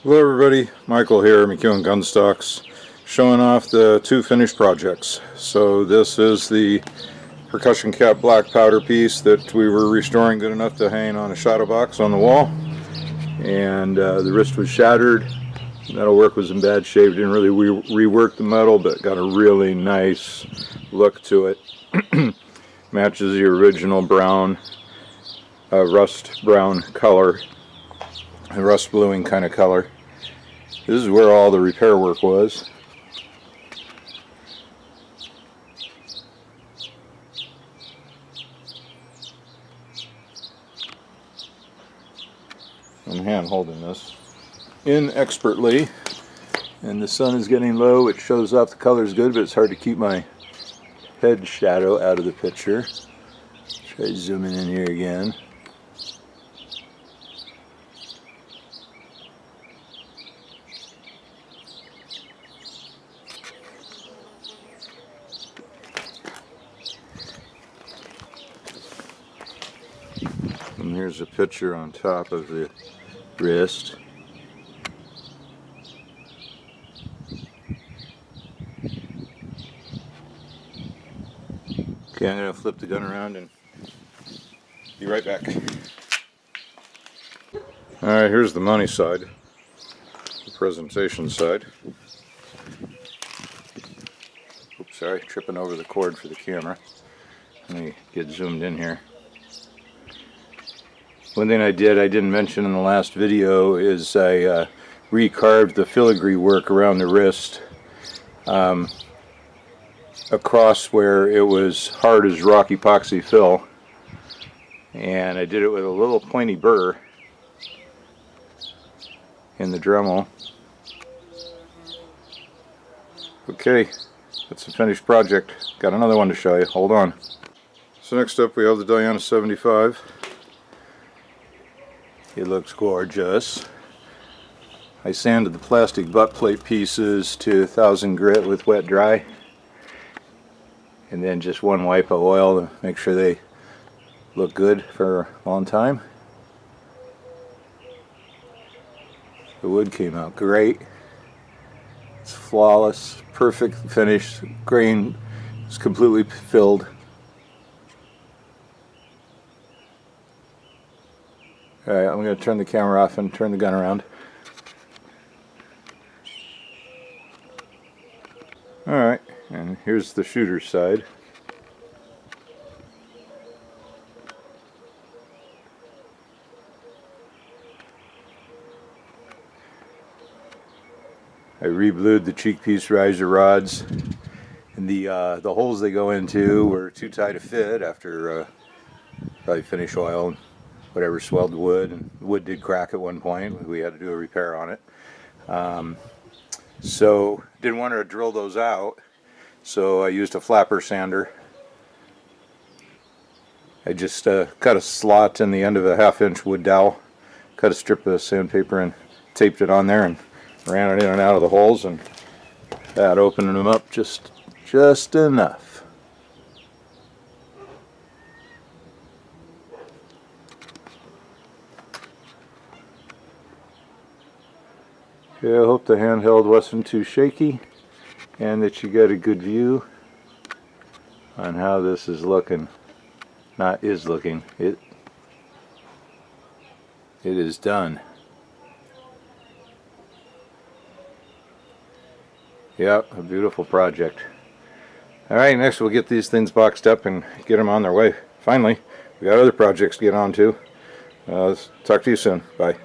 Hello everybody, Michael here, McEwen Gunstocks, showing off the two finished projects. So this is the percussion cap black powder piece that we were restoring good enough to hang on a shadow box on the wall. And the wrist was shattered, metal work was in bad shape, didn't really rework the metal, but got a really nice look to it. Matches the original brown, rust brown color, a rust bluing kind of color. This is where all the repair work was. I'm hand holding this inexpertly, and the sun is getting low. It shows off the colors good, but it's hard to keep my head shadow out of the picture. Try zooming in here again. And here's a picture on top of the wrist. Okay, I'm going to flip the gun around and be right back. Alright, here's the money side, the presentation side. Oops, sorry, tripping over the cord for the camera. Let me get zoomed in here. One thing I didn't mention in the last video is I recarved the filigree work around the wrist across where it was hard as rock epoxy fill, and I did it with a little pointy burr in the Dremel. Okay, that's a finished project. Got another one to show you. Hold on. So next up we have the Diana 75. It looks gorgeous. I sanded the plastic butt plate pieces to 1000 grit with wet dry, and then just one wipe of oil to make sure they look good for a long time. The wood came out great. It's flawless, perfect finish. Grain is completely filled. Alright, I'm going to turn the camera off and turn the gun around. Alright, and here's the shooter's side. I re-blued the cheek piece riser rods, and the holes they go into were too tight to fit after probably finish oil and whatever swelled the wood, and the wood did crack at one point. We had to do a repair on it. So didn't want to drill those out, so I used a flapper sander. I just cut a slot in the end of a 1/2-inch wood dowel, cut a strip of sandpaper and taped it on there, and ran it in and out of the holes, and that opened them up just enough. Okay, I hope the handheld wasn't too shaky and that you got a good view on how this is looking. Not is looking. It is done. Yep, a beautiful project. Alright, next we'll get these things boxed up and get them on their way. Finally, we got other projects to get on to. Talk to you soon. Bye.